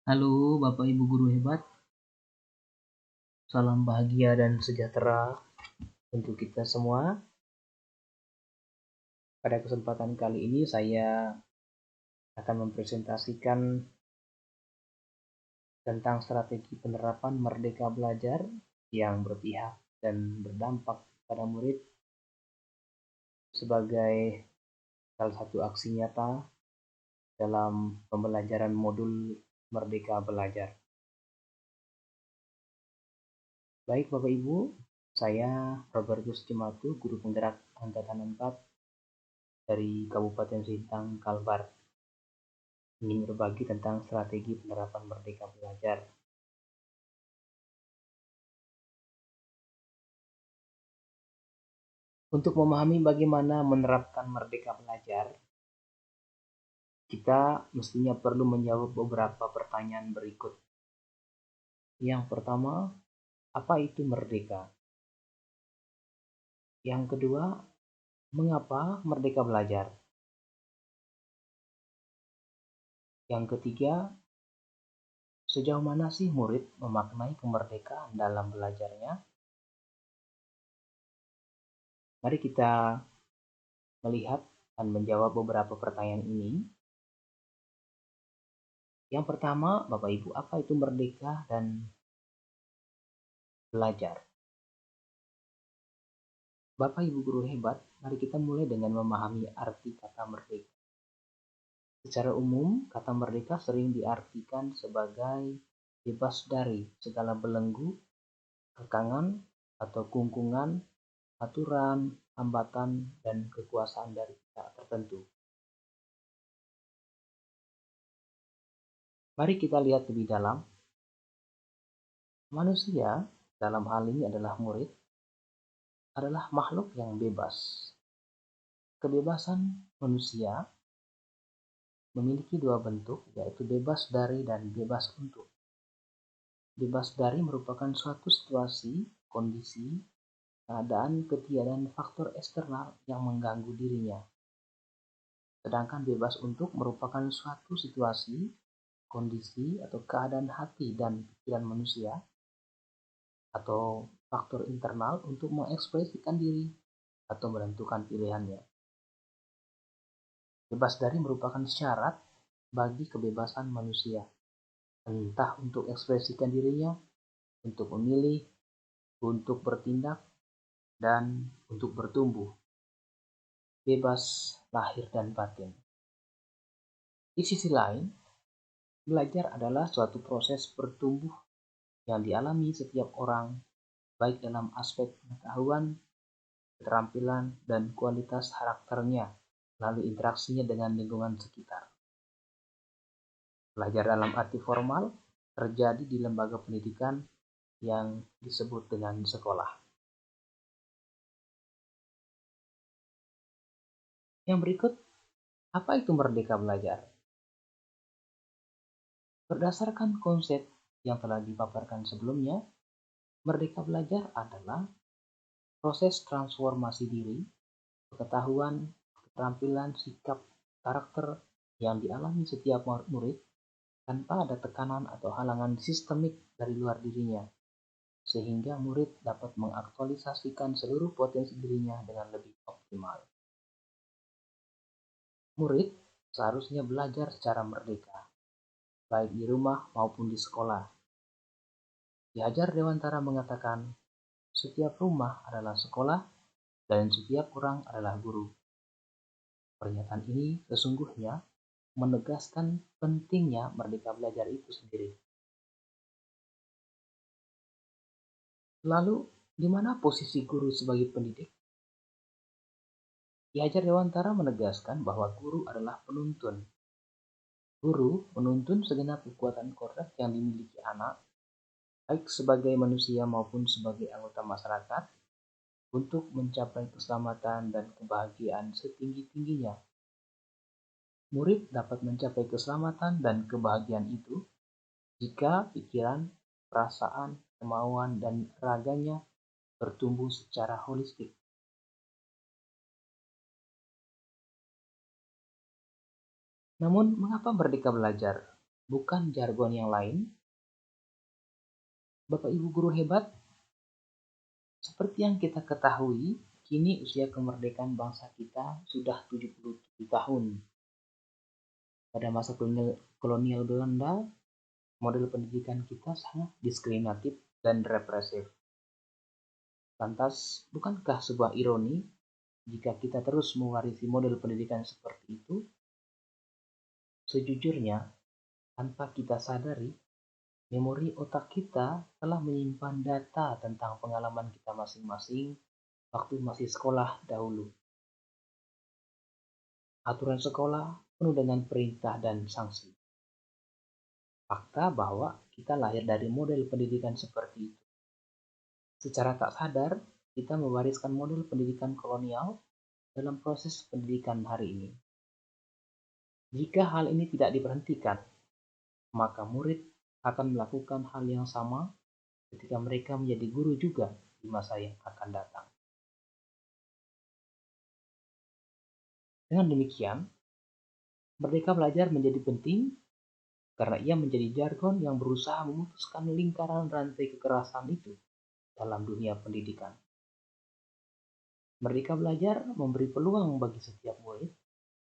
Halo Bapak Ibu guru hebat, salam bahagia dan sejahtera untuk kita semua. Pada kesempatan kali ini saya akan mempresentasikan tentang strategi penerapan Merdeka Belajar yang berpihak dan berdampak pada murid sebagai salah satu aksi nyata dalam pembelajaran modul Merdeka Belajar. Baik Bapak Ibu, saya Robertus Cematu, guru penggerak Angkatan 4 dari Kabupaten Sintang, Kalbar, ingin berbagi tentang strategi penerapan Merdeka Belajar. Untuk memahami bagaimana menerapkan Merdeka Belajar, kita mestinya perlu menjawab beberapa pertanyaan berikut. Yang pertama, apa itu merdeka? Yang kedua, mengapa merdeka belajar? Yang ketiga, sejauh mana sih murid memaknai kemerdekaan dalam belajarnya? Mari kita melihat dan menjawab beberapa pertanyaan ini. Yang pertama, Bapak Ibu, apa itu merdeka dan belajar? Bapak Ibu guru hebat, mari kita mulai dengan memahami arti kata merdeka. Secara umum, kata merdeka sering diartikan sebagai bebas dari segala belenggu, kekangan, atau kungkungan, aturan, hambatan, dan kekuasaan dari pihak tertentu. Mari kita lihat lebih dalam. Manusia, dalam hal ini adalah murid, adalah makhluk yang bebas. Kebebasan manusia memiliki dua bentuk, yaitu bebas dari dan bebas untuk. Bebas dari merupakan suatu situasi, kondisi, keadaan, ketiadaan faktor eksternal yang mengganggu dirinya. Sedangkan bebas untuk merupakan suatu situasi, kondisi, atau keadaan hati dan pikiran manusia atau faktor internal untuk mengekspresikan diri atau menentukan pilihannya. Bebas dari merupakan syarat bagi kebebasan manusia, entah untuk ekspresikan dirinya, untuk memilih, untuk bertindak, dan untuk bertumbuh. Bebas lahir dan batin. Di sisi lain, belajar adalah suatu proses bertumbuh yang dialami setiap orang, baik dalam aspek pengetahuan, keterampilan, dan kualitas karakternya, lalu interaksinya dengan lingkungan sekitar. Belajar dalam arti formal terjadi di lembaga pendidikan yang disebut dengan sekolah. Yang berikut, apa itu merdeka belajar? Berdasarkan konsep yang telah dipaparkan sebelumnya, merdeka belajar adalah proses transformasi diri, pengetahuan, keterampilan, sikap, karakter yang dialami setiap murid tanpa ada tekanan atau halangan sistemik dari luar dirinya, sehingga murid dapat mengaktualisasikan seluruh potensi dirinya dengan lebih optimal. Murid seharusnya belajar secara merdeka, baik di rumah maupun di sekolah. Ki Hajar Dewantara mengatakan, setiap rumah adalah sekolah dan setiap orang adalah guru. Pernyataan ini sesungguhnya menegaskan pentingnya merdeka belajar itu sendiri. Lalu, di mana posisi guru sebagai pendidik? Ki Hajar Dewantara menegaskan bahwa guru adalah penuntun. Guru menuntun segenap kekuatan kodrat yang dimiliki anak, baik sebagai manusia maupun sebagai anggota masyarakat, untuk mencapai keselamatan dan kebahagiaan setinggi-tingginya. Murid dapat mencapai keselamatan dan kebahagiaan itu jika pikiran, perasaan, kemauan, dan raganya bertumbuh secara holistik. Namun, mengapa merdeka belajar bukan jargon yang lain. Bapak Ibu guru hebat, seperti yang kita ketahui, kini usia kemerdekaan bangsa kita sudah 77 tahun. Pada masa kolonial Belanda, model pendidikan kita sangat diskriminatif dan represif. Lantas, bukankah sebuah ironi jika kita terus mewarisi model pendidikan seperti itu? Sejujurnya, tanpa kita sadari, memori otak kita telah menyimpan data tentang pengalaman kita masing-masing waktu masih sekolah dahulu. Aturan sekolah penuh dengan perintah dan sanksi. Fakta bahwa kita lahir dari model pendidikan seperti itu. Secara tak sadar, kita mewariskan model pendidikan kolonial dalam proses pendidikan hari ini. Jika hal ini tidak diberhentikan, maka murid akan melakukan hal yang sama ketika mereka menjadi guru juga di masa yang akan datang. Dengan demikian, merdeka belajar menjadi penting karena ia menjadi jargon yang berusaha memutuskan lingkaran rantai kekerasan itu dalam dunia pendidikan. Merdeka belajar memberi peluang bagi setiap murid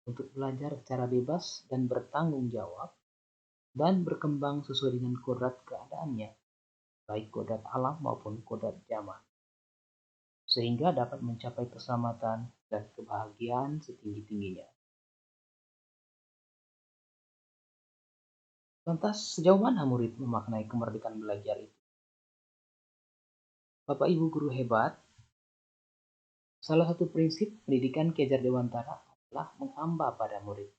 untuk belajar secara bebas dan bertanggung jawab dan berkembang sesuai dengan kodrat keadaannya, baik kodrat alam maupun kodrat zaman, sehingga dapat mencapai keselamatan dan kebahagiaan setinggi-tingginya. Lantas, sejauh mana murid memaknai kemerdekaan belajar itu? Bapak Ibu guru hebat, salah satu prinsip pendidikan Ki Hajar Dewantara adalah menghamba pada murid.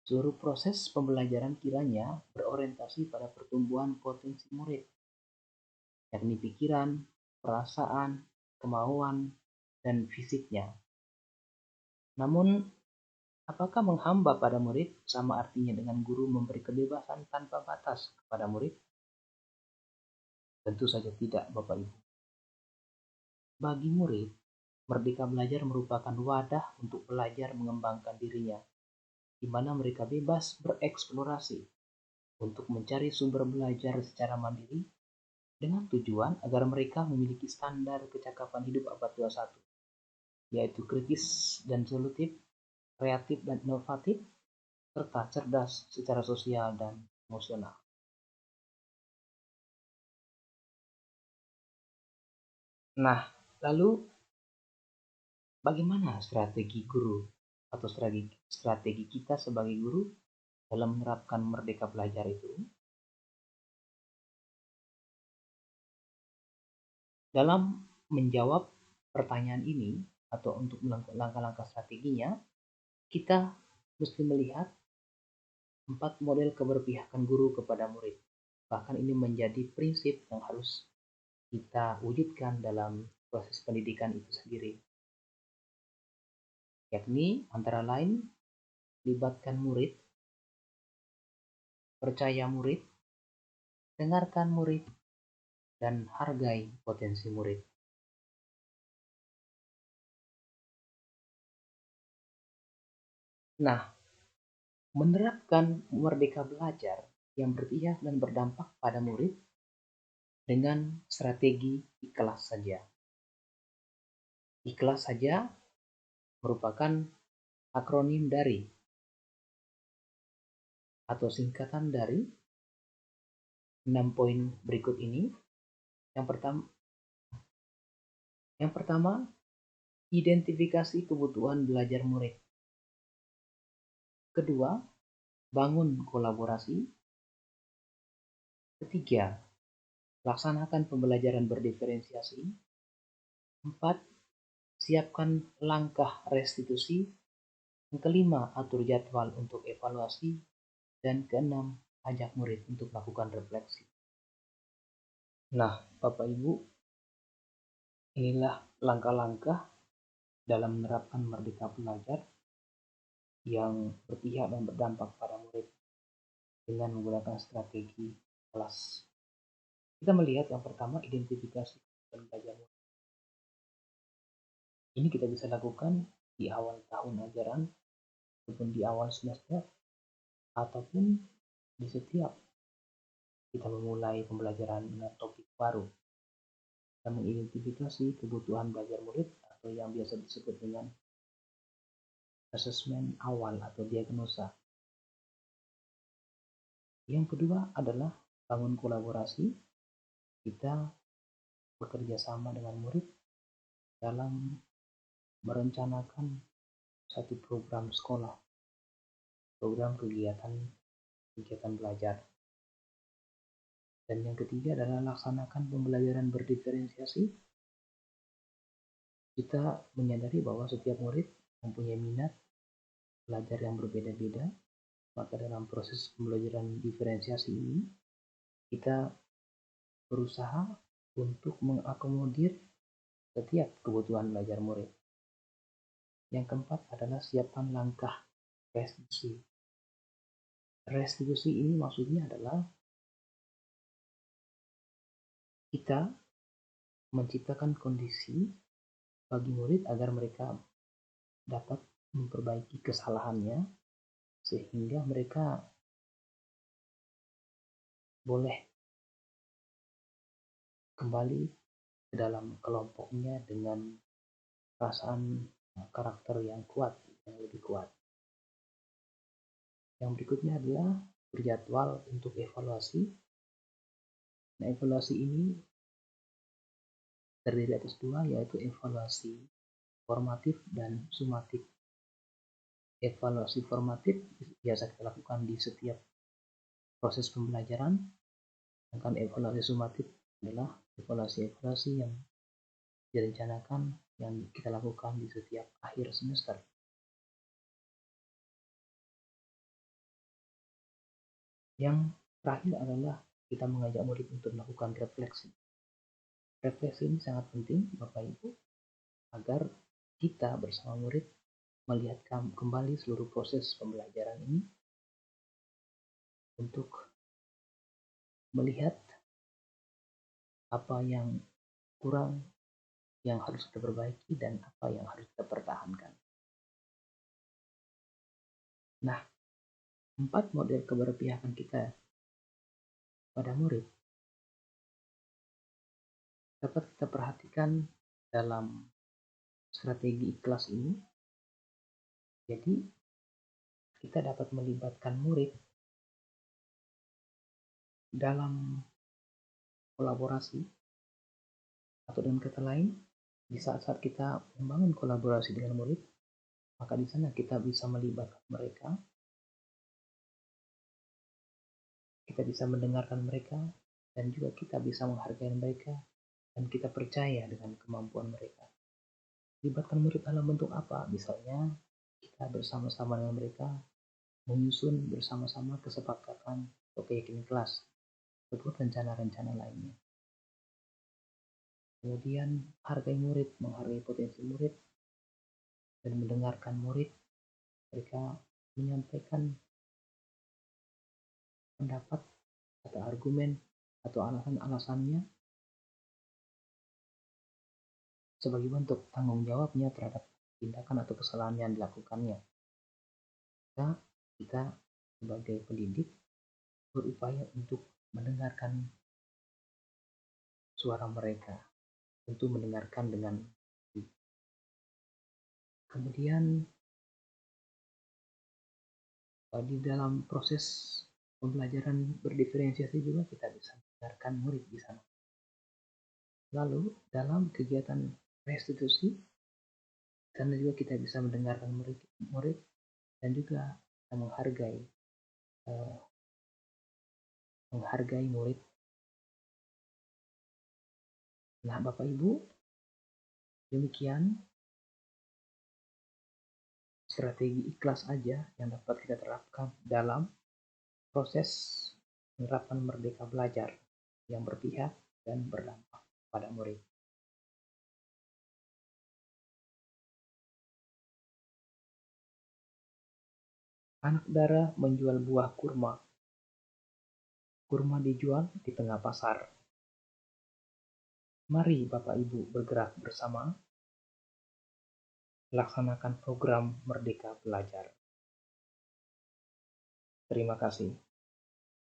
Seluruh proses pembelajaran kiranya berorientasi pada pertumbuhan potensi murid, yakni pikiran, perasaan, kemauan, dan fisiknya. Namun, apakah menghamba pada murid sama artinya dengan guru memberi kebebasan tanpa batas kepada murid? Tentu saja tidak, Bapak Ibu. Bagi murid, merdeka belajar merupakan wadah untuk belajar mengembangkan dirinya, di mana mereka bebas bereksplorasi untuk mencari sumber belajar secara mandiri dengan tujuan agar mereka memiliki standar kecakapan hidup abad 21, yaitu kritis dan solutif, kreatif dan inovatif, serta cerdas secara sosial dan emosional. Nah, lalu bagaimana strategi guru atau strategi kita sebagai guru dalam menerapkan merdeka belajar itu? Dalam menjawab pertanyaan ini atau untuk melakukan langkah-langkah strateginya, kita mesti melihat 4 model keberpihakan guru kepada murid. Bahkan ini menjadi prinsip yang harus kita wujudkan dalam proses pendidikan itu sendiri. Yakni antara lain libatkan murid, percaya murid, dengarkan murid, dan hargai potensi murid. Nah, menerapkan merdeka belajar yang berpihak dan berdampak pada murid dengan strategi ikhlas saja. Ikhlas saja merupakan akronim dari atau singkatan dari 6 poin berikut ini. Yang pertama, identifikasi kebutuhan belajar murid. Kedua, bangun kolaborasi. Ketiga, laksanakan pembelajaran berdiferensiasi. 4, siapkan langkah restitusi. Yang kelima, atur jadwal untuk evaluasi. Dan keenam, ajak murid untuk melakukan refleksi. Nah, Bapak Ibu, inilah langkah-langkah dalam menerapkan merdeka belajar yang berpihak dan berdampak pada murid dengan menggunakan strategi kelas. Kita melihat yang pertama, identifikasi kebutuhan belajar murid. Ini kita bisa lakukan di awal tahun ajaran ataupun di awal semester ataupun di setiap kita memulai pembelajaran dengan topik baru, kita mengidentifikasi kebutuhan belajar murid atau yang biasa disebut dengan asesmen awal atau diagnosa. Yang kedua adalah bangun kolaborasi. Kita bekerja sama dengan murid dalam merencanakan satu program sekolah, program kegiatan belajar. Dan yang ketiga adalah laksanakan pembelajaran berdiferensiasi. Kita menyadari bahwa setiap murid mempunyai minat belajar yang berbeda-beda, maka dalam proses pembelajaran diferensiasi ini kita berusaha untuk mengakomodir setiap kebutuhan belajar murid. Yang keempat adalah siapkan langkah restitusi. Restitusi ini maksudnya adalah kita menciptakan kondisi bagi murid agar mereka dapat memperbaiki kesalahannya sehingga mereka boleh kembali ke dalam kelompoknya dengan perasaan karakter yang kuat, yang lebih kuat. Yang berikutnya adalah berjadwal untuk evaluasi. Nah, evaluasi ini terdiri atas dua, yaitu evaluasi formatif dan sumatif. Evaluasi formatif biasa kita lakukan di setiap proses pembelajaran, sedangkan evaluasi sumatif adalah evaluasi yang direncanakan yang kita lakukan di setiap akhir semester. Yang terakhir adalah kita mengajak murid untuk melakukan refleksi. Refleksi ini sangat penting, Bapak Ibu, agar kita bersama murid melihat kembali seluruh proses pembelajaran ini untuk melihat apa yang kurang, yang harus kita perbaiki, dan apa yang harus kita pertahankan. Nah, 4 model keberpihakan kita pada murid dapat kita perhatikan dalam strategi ikhlas ini. Jadi, kita dapat melibatkan murid dalam kolaborasi, atau dengan kata lain, di saat-saat kita membangun kolaborasi dengan murid, maka di sana kita bisa melibatkan mereka, kita bisa mendengarkan mereka, dan juga kita bisa menghargai mereka, dan kita percaya dengan kemampuan mereka. Libatkan murid dalam bentuk apa? Misalnya, kita bersama-sama dengan mereka menyusun bersama-sama kesepakatan atau keyakinan kelas ataupun rencana-rencana lainnya. Kemudian hargai murid, menghargai potensi murid, dan mendengarkan murid. Mereka menyampaikan pendapat atau argumen atau alasan-alasannya sebagai bentuk tanggung jawabnya terhadap tindakan atau kesalahan yang dilakukannya. Kita sebagai pendidik berupaya untuk mendengarkan suara mereka, tentu mendengarkan dengan baik. Kemudian di dalam proses pembelajaran berdiferensiasi juga kita bisa mendengarkan murid di sana. Lalu dalam kegiatan restitusi, karena juga kita bisa mendengarkan murid dan juga menghargai murid. Nah, Bapak Ibu, demikian strategi ikhlas aja yang dapat kita terapkan dalam proses penerapan Merdeka Belajar yang berpihak dan berdampak pada murid. Anak dara menjual buah kurma. Kurma dijual di tengah pasar. Mari Bapak Ibu bergerak bersama, laksanakan program Merdeka Belajar. Terima kasih.